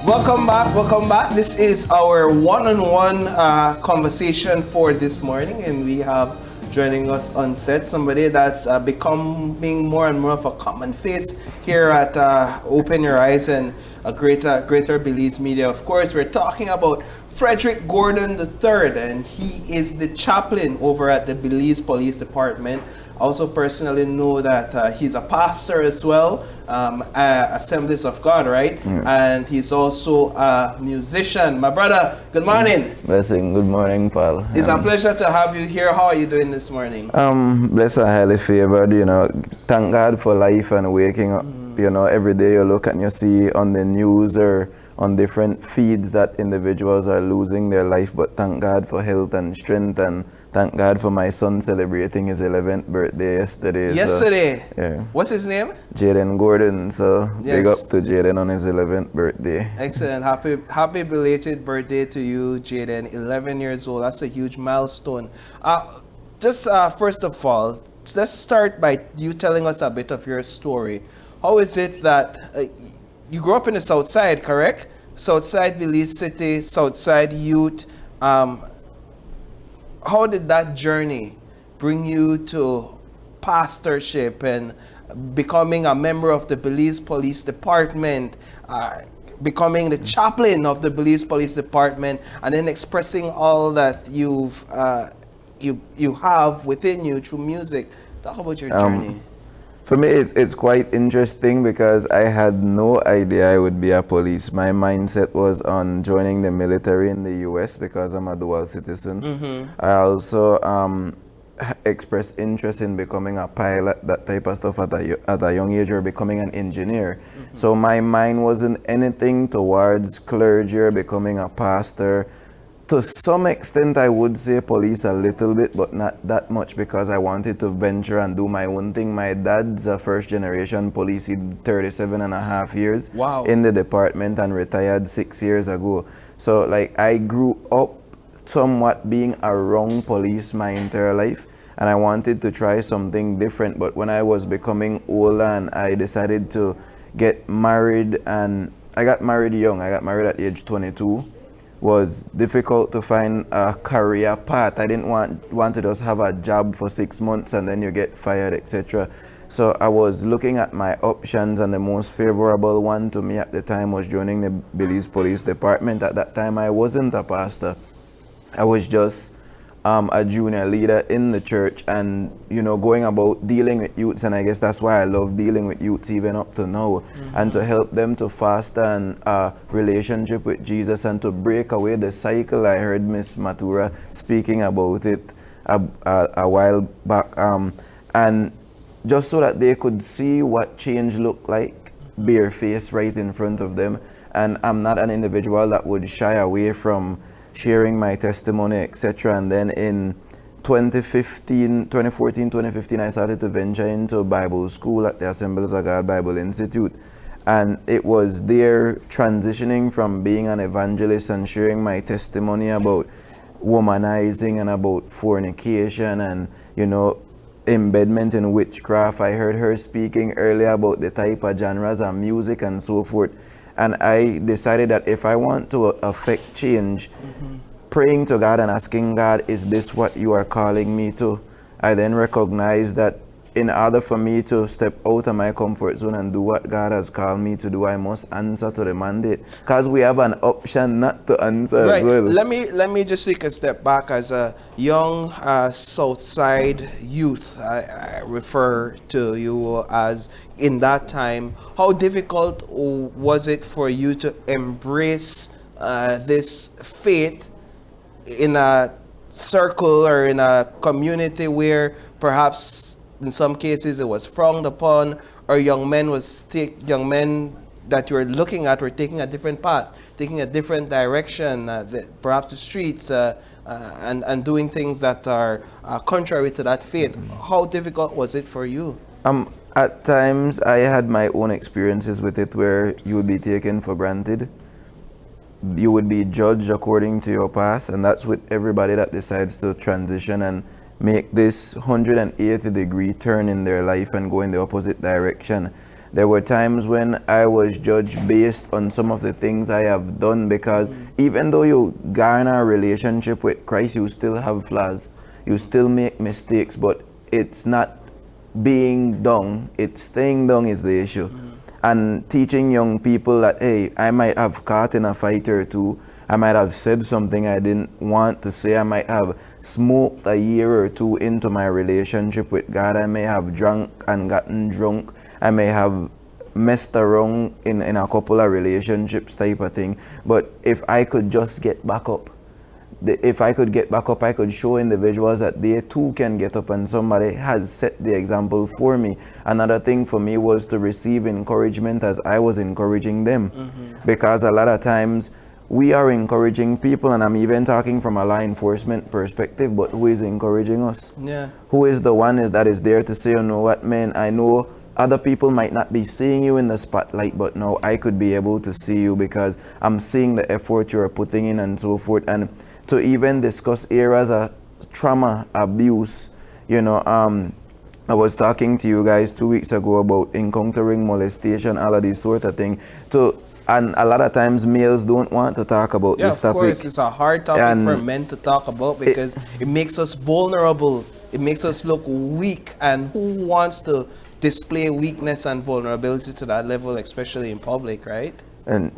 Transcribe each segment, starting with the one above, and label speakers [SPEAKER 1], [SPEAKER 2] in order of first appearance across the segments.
[SPEAKER 1] Welcome back. Welcome back. This is our one-on-one conversation for this morning, and we have joining us on set somebody that's becoming more and more of a common face here at Open Your Eyes and a greater Belize media. Of course, we're talking about Frederick Gordon III, and he is the chaplain over at the Belize Police Department. I also personally know that he's a pastor as well, Assemblies of God, right?
[SPEAKER 2] Yeah.
[SPEAKER 1] And he's also a musician. My brother, good morning.
[SPEAKER 2] Blessing, good morning, Paul.
[SPEAKER 1] It's a pleasure to have you here. How are you doing this morning?
[SPEAKER 2] Blessed and highly favored, thank God for life and waking up. Every day you look and you see on the news or on different feeds that individuals are losing their life, but thank God for health and strength, and thank God for my son celebrating his 11th birthday yesterday.
[SPEAKER 1] Yesterday?
[SPEAKER 2] So, yeah.
[SPEAKER 1] What's his name?
[SPEAKER 2] Jaden Gordon, so
[SPEAKER 1] Yes.
[SPEAKER 2] big up to Jaden on his 11th birthday.
[SPEAKER 1] Excellent. Happy belated birthday to you, Jaden. 11 years old. That's a huge milestone. First of all, let's start by you telling us a bit of your story. How is it that you grew up in the South Side, correct? South Side, Belize City, South Side youth. How did that journey bring you to pastorship and becoming a member of the Belize Police Department, becoming the chaplain of the Belize Police Department, and then expressing all that you have within you through music? Talk about your journey.
[SPEAKER 2] For me, it's quite interesting because I had no idea I would be a police. My mindset was on joining the military in the US because I'm a dual citizen.
[SPEAKER 1] Mm-hmm.
[SPEAKER 2] I also expressed interest in becoming a pilot, that type of stuff at a young age, or becoming an engineer. Mm-hmm. So my mind wasn't anything towards clergy or becoming a pastor. To some extent, I would say police a little bit, but not that much, because I wanted to venture and do my own thing. My dad's a first generation police. He did 37 and a half years
[SPEAKER 1] Wow.
[SPEAKER 2] in the department and retired 6 years ago. So I grew up somewhat being around police my entire life, and I wanted to try something different. But when I was becoming older and I decided to get married, and I got married young. I got married at age 22. Was difficult to find a career path. I didn't want to just have a job for 6 months and then you get fired, etc. So I was looking at my options, and the most favorable one to me at the time was joining the Belize Police Department. At that time, I wasn't a pastor. I was just a junior leader in the church, and going about dealing with youths, and I guess that's why I love dealing with youths even up to now. Mm-hmm. And to help them to foster a relationship with Jesus and to break away the cycle. I heard Miss Matura speaking about it a while back, and just so that they could see what change looked like, bare face right in front of them. And I'm not an individual that would shy away from sharing my testimony, etc. And then in 2014, 2015, I started to venture into Bible school at the Assemblies of God Bible Institute. And it was there, transitioning from being an evangelist and sharing my testimony about womanizing and about fornication and, embedment in witchcraft. I heard her speaking earlier about the type of genres and music and so forth. And I decided that if I want to affect change, mm-hmm. praying to God and asking God, is this what you are calling me to? I then recognized that in order for me to step out of my comfort zone and do what God has called me to do, I must answer to the mandate, because we have an option not to answer
[SPEAKER 1] right.
[SPEAKER 2] as well.
[SPEAKER 1] Let me just take a step back. As a young Southside youth, I refer to you as in that time. How difficult was it for you to embrace this faith in a circle or in a community where perhaps in some cases it was frowned upon, or young men that you were looking at were taking a different path, taking a different direction, perhaps the streets, and doing things that are contrary to that faith? How difficult was it for you?
[SPEAKER 2] At times I had my own experiences with it, where you would be taken for granted. You would be judged according to your past, and that's with everybody that decides to transition and make this 180-degree turn in their life and go in the opposite direction. There were times when I was judged based on some of the things I have done, because even though you garner a relationship with Christ, you still have flaws. You still make mistakes, but it's not being done, it's staying done is the issue. And teaching young people that, hey, I might have caught in a fight or two, I might have said something I didn't want to say, I might have smoked a year or two into my relationship with God, I may have drunk and gotten drunk, I may have messed around in a couple of relationships type of thing. But if I could just get back up, if I could get back up, I could show individuals that they too can get up, and somebody has set the example for me. Another thing for me was to receive encouragement as I was encouraging them. Because a lot of times we are encouraging people, and I'm even talking from a law enforcement perspective, but who is encouraging us?
[SPEAKER 1] Yeah.
[SPEAKER 2] Who is the one that is there to say, you know what, man, I know other people might not be seeing you in the spotlight, but now I could be able to see you because I'm seeing the effort you're putting in and so forth. And to even discuss areas of trauma, abuse, I was talking to you guys 2 weeks ago about encountering molestation, all of these sort of things. And a lot of times males don't want to talk about this topic.
[SPEAKER 1] Of course, it's a hard topic for men to talk about because it makes us vulnerable. It makes us look weak, and who wants to display weakness and vulnerability to that level, especially in public, right?
[SPEAKER 2] And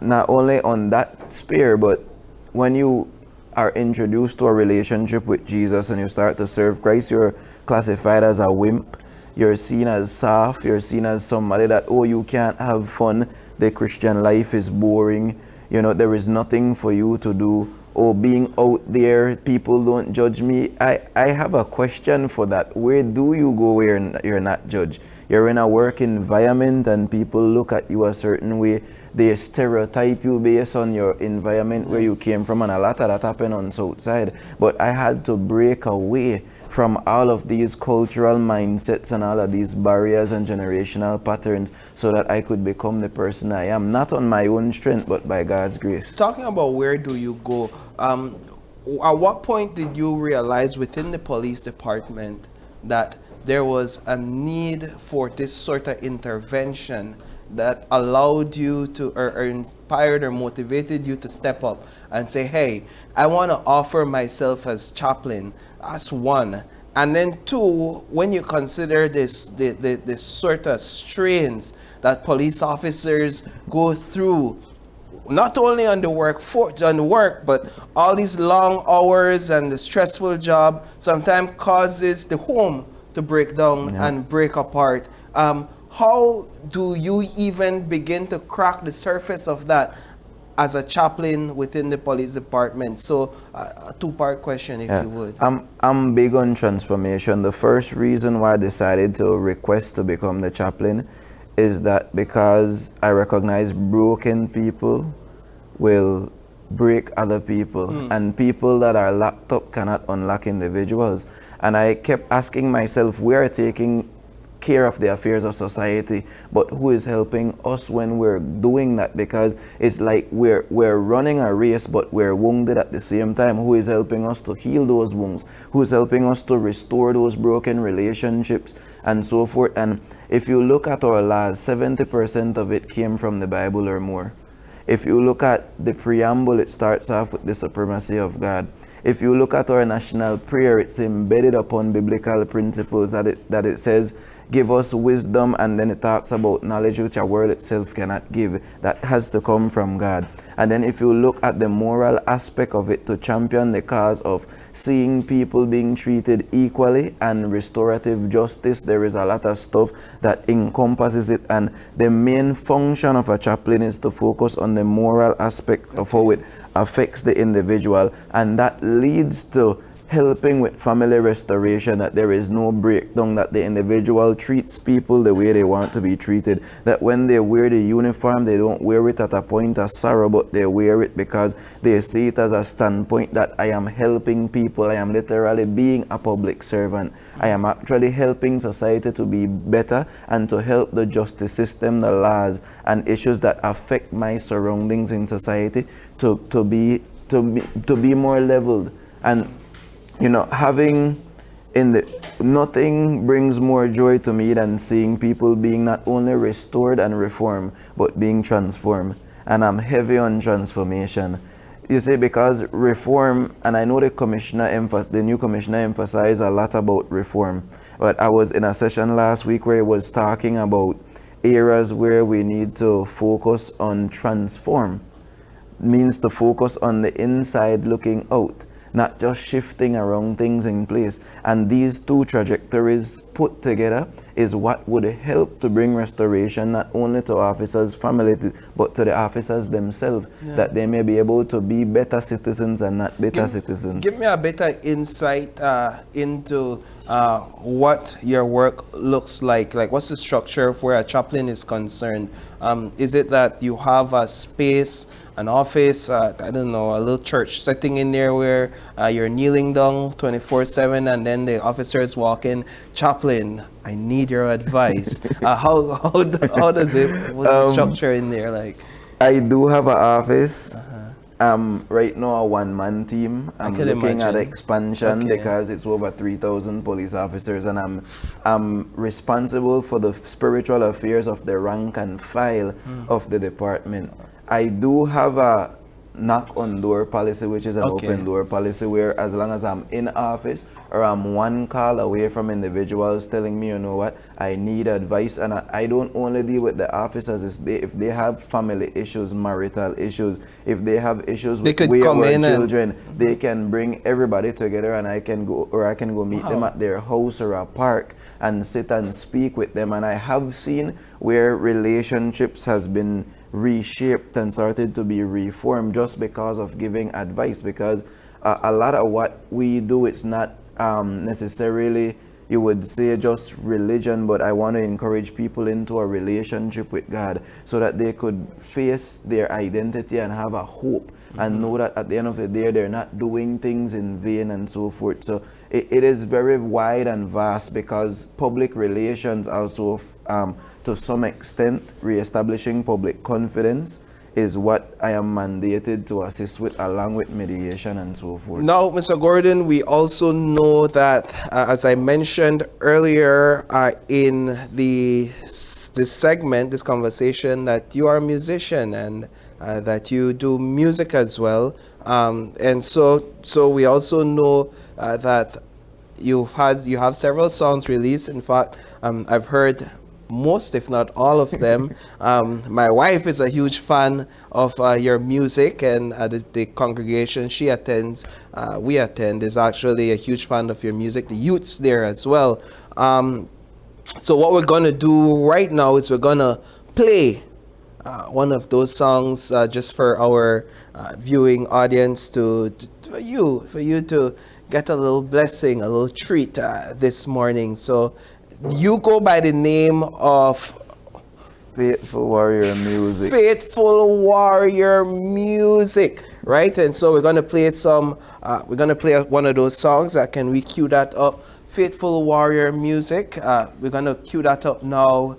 [SPEAKER 2] not only on that sphere, but when you are introduced to a relationship with Jesus and you start to serve Christ, you're classified as a wimp. You're seen as soft. You're seen as somebody that, oh, you can't have fun. The Christian life is boring. There is nothing for you to do. Oh, being out there, people don't judge me. I have a question for that. Where do you go where you're not judged? You're in a work environment and people look at you a certain way. They stereotype you based on your environment where you came from, and a lot of that happened on Southside. But I had to break away from all of these cultural mindsets and all of these barriers and generational patterns so that I could become the person I am, not on my own strength, but by God's grace.
[SPEAKER 1] Talking about where do you go, at what point did you realize within the police department that there was a need for this sort of intervention that allowed you to, or inspired or motivated you to step up and say, hey, I want to offer myself as chaplain? That's one. And then two, when you consider this sort of strains that police officers go through, not only on the work, but all these long hours and the stressful job sometimes causes the home to break down and break apart. How do you even begin to crack the surface of that as a chaplain within the police department? So a two-part question, if you would.
[SPEAKER 2] I'm big on transformation. The first reason why I decided to request to become the chaplain is that because I recognize broken people will break other people, and people that are locked up cannot unlock individuals. And I kept asking myself, we are taking care of the affairs of society, but who is helping us when we're doing that? Because it's like we're running a race, but we're wounded at the same time. Who is helping us to heal those wounds? Who is helping us to restore those broken relationships and so forth? And if you look at our laws, 70% of it came from the Bible or more. If you look at the preamble, it starts off with the supremacy of God. If you look at our national prayer, it's embedded upon biblical principles that it says, give us wisdom, and then it talks about knowledge which a word itself cannot give. That has to come from God. And then if you look at the moral aspect of it, to champion the cause of seeing people being treated equally and restorative justice, there is a lot of stuff that encompasses it. And the main function of a chaplain is to focus on the moral aspect of how it affects the individual, and that leads to helping with family restoration, that there is no breakdown, that the individual treats people the way they want to be treated, that when they wear the uniform, they don't wear it at a point of sorrow, but they wear it because they see it as a standpoint that I am helping people. I am literally being a public servant. I am actually helping society to be better and to help the justice system, the laws, and issues that affect my surroundings in society to be more leveled. And having in the nothing brings more joy to me than seeing people being not only restored and reformed, but being transformed. And I'm heavy on transformation. You see, because reform, and I know the new commissioner emphasized a lot about reform, but I was in a session last week where he was talking about areas where we need to focus on transform. Means to focus on the inside looking out, not just shifting around things in place. And these two trajectories put together is what would help to bring restoration not only to officers' family, but to the officers themselves, that they may be able to be better citizens and not bitter citizens.
[SPEAKER 1] Give me a better insight into what your work looks like. Like, what's the structure of where a chaplain is concerned? Is it that you have a space, an office, I don't know, a little church setting in there where you're kneeling down 24/7, and then the officers walk in, chaplain, I need your advice. How does it, what's the structure in there like?
[SPEAKER 2] I do have an office. Right now a one-man team. I'm looking at expansion because it's over 3,000 police officers, and I'm responsible for the spiritual affairs of the rank and file of the department. I do have a knock on door policy, which is an open door policy, where as long as I'm in office or I'm one call away from individuals telling me, you know what, I need advice. And I don't only deal with the officers. If they have family issues, marital issues, if they have issues with wayward children, they can bring everybody together, and I can go meet them at their house or a park and sit and speak with them. And I have seen where relationships has been reshaped and started to be reformed just because of giving advice, because a lot of what we do, it's not necessarily, you would say, just religion, but I want to encourage people into a relationship with God so that they could face their identity and have a hope and know that at the end of the day they're not doing things in vain and so forth. So it is very wide and vast, because public relations also to some extent reestablishing public confidence is what I am mandated to assist with, along with mediation and so forth.
[SPEAKER 1] Now, Mr. Gordon, we also know that, as I mentioned earlier in this segment, this conversation, that you are a musician and that you do music as well. And so we also know that you have several songs released. In fact, I've heard most, if not all of them. My wife is a huge fan of your music, and the congregation she attends, we attend, is actually a huge fan of your music. The youth's there as well. So what we're going to do right now is we're going to play one of those songs just for our viewing audience, for you to get a little blessing, a little treat this morning. So you go by the name of
[SPEAKER 2] Faithful Warrior Music.
[SPEAKER 1] Faithful Warrior Music, right? And so we're gonna play one of those songs. Can we cue that up? Faithful Warrior Music. We're gonna cue that up now.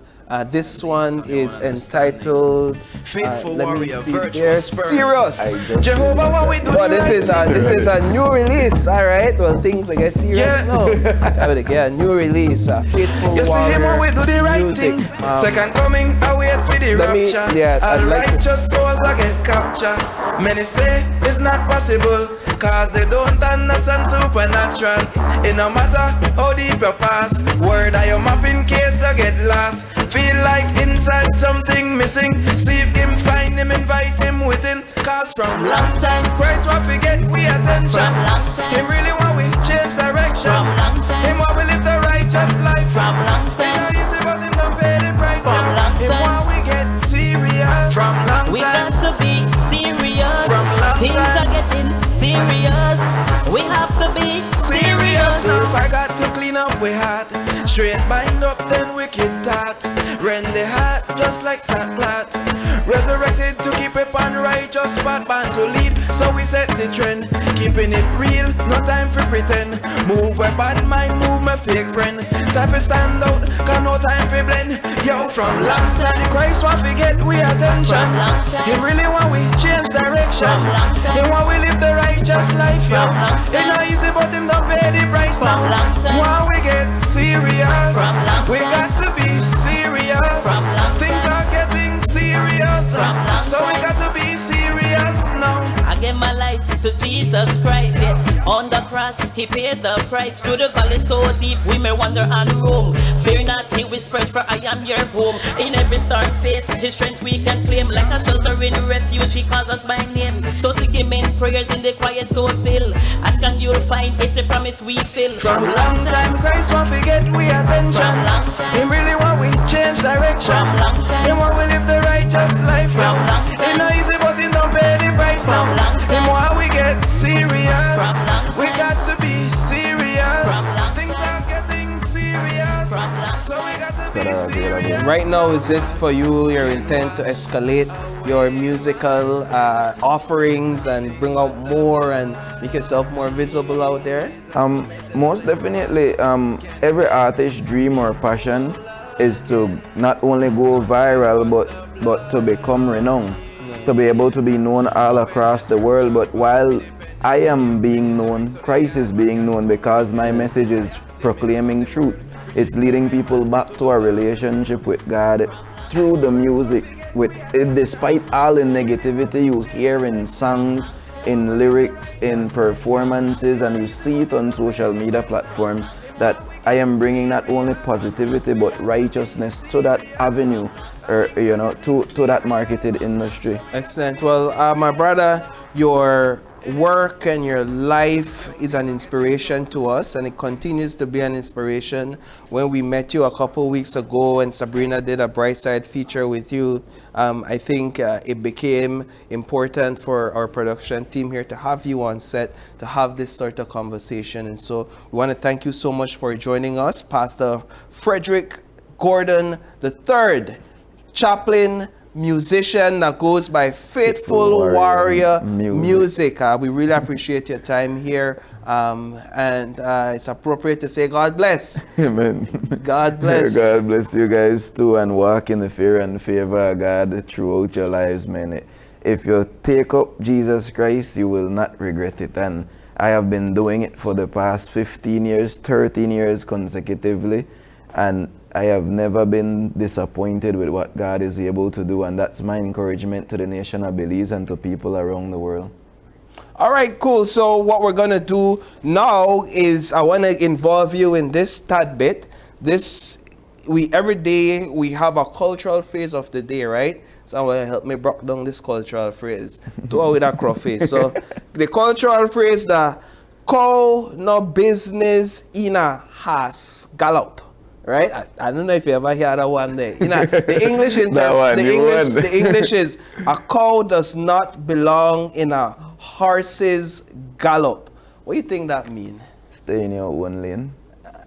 [SPEAKER 1] This one is entitled let me see here, Serious.
[SPEAKER 3] Jehovah, what we do?
[SPEAKER 1] Oh, this is a new release. All right. Well, things I guess serious. No, yeah, new release. Faithful
[SPEAKER 3] You see him when we do the right
[SPEAKER 1] Music.
[SPEAKER 3] thing. Second coming, I wait for the rapture. All righteous souls I get captured. Many say it's not possible, cause they don't understand supernatural. It no matter how deep your past, word I am up in case I get lost. Feel like inside something missing. See if him, find him, invite him within. Cause from long time, Christ what we get we attention. Him really want we change direction. Him want we live the righteous life. From long time, it's not easy but him don't pay the price. Him want we get serious. From long time,
[SPEAKER 4] we got to be serious.
[SPEAKER 3] From long
[SPEAKER 4] Things
[SPEAKER 3] time,
[SPEAKER 4] are getting serious. We have to be serious.
[SPEAKER 3] Now if I got to clean up we heart, straight bind up then wicked thought. Rend the heart just like that clot. Resurrected to keep it on righteous path, bound to lead. So we set the trend, keeping it real, no time for pretend. Move a bad mind, move my fake friend. Type of stand out, got no time for blend. Yo, from long time, Christ want to get we attention. He really want we change direction. He want we live the righteous life, yo. It's not easy, but him don't pay the price now. While we get serious, we got to be serious. Things are getting serious, so we got to be serious now.
[SPEAKER 4] I gave my life to Jesus Christ, yes. On the cross, he paid the price. Through the valley so deep, we may wander and roam. Fear not, he whispers, for I am your home. In every storm face, his strength we can claim. Like a sheltering refuge, he calls us by name. So seek him in prayers in the quiet, so still. Ask and you'll find, it's a promise we fill.
[SPEAKER 3] From long time, Christ won't forget we attention. He really want we change direction. He want we live the righteous life now. It's not easy, but he don't pay the price now. Him want we get serious. We got to be serious. Things are getting serious. So we got to be serious.
[SPEAKER 1] Right now, is it for you your intent to escalate your musical offerings and bring out more and make yourself more visible out there?
[SPEAKER 2] Most definitely, every artist's dream or passion is to not only go viral but to become renowned, to be able to be known all across the world. But while I am being known, Christ is being known because my message is proclaiming truth. It's leading people back to a relationship with God through the music. Despite all the negativity you hear in songs, in lyrics, in performances, and you see it on social media platforms, that I am bringing not only positivity but righteousness to that avenue, or to that marketed industry.
[SPEAKER 1] Excellent. Well, my brother, your work and your life is an inspiration to us, and it continues to be an inspiration. When we met you a couple weeks ago and Sabrina did a Bright Side feature with you, I think it became important for our production team here to have you on set to have this sort of conversation. And so we want to thank you so much for joining us, Pastor Frederick Gordon III, chaplain, musician that goes by Faithful Warrior Music. We really appreciate your time here, and it's appropriate to say God bless.
[SPEAKER 2] Amen.
[SPEAKER 1] God bless.
[SPEAKER 2] God bless you guys too, and walk in the fear and favor of God throughout your lives, man. If you take up Jesus Christ, you will not regret it. And I have been doing it for the past 15 years, 13 years consecutively, and I have never been disappointed with what God is able to do, and that's my encouragement to the nation of Belize and to people around the world.
[SPEAKER 1] All right, cool. So what we're going to do now is I want to involve you in this tad bit. Every day we have a cultural phrase of the day, right? So I want to help me break down this cultural phrase. Do it with a crow face. So the cultural phrase, the cow no business in a has gallop. Right? I don't know if you ever heard that one there. The English the English is a cow does not belong in a horse's gallop. What do you think that means?
[SPEAKER 2] Stay in your own lane.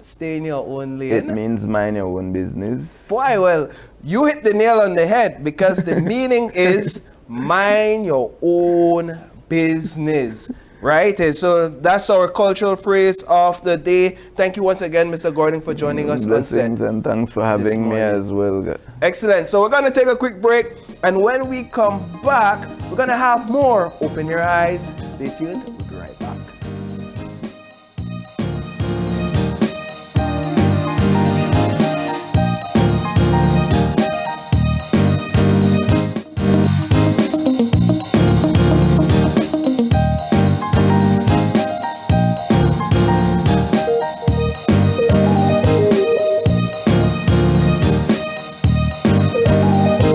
[SPEAKER 1] Stay in your own lane.
[SPEAKER 2] It means mind your own business.
[SPEAKER 1] Why? Well, you hit the nail on the head, because the meaning is mind your own business. Right, and so that's our cultural phrase of the day. Thank you once again, Mr. Gordon, for joining us on set.
[SPEAKER 2] Blessings, and thanks for having me as well.
[SPEAKER 1] Excellent. So we're going to take a quick break, and when we come back, we're going to have more. Open your eyes. Stay tuned.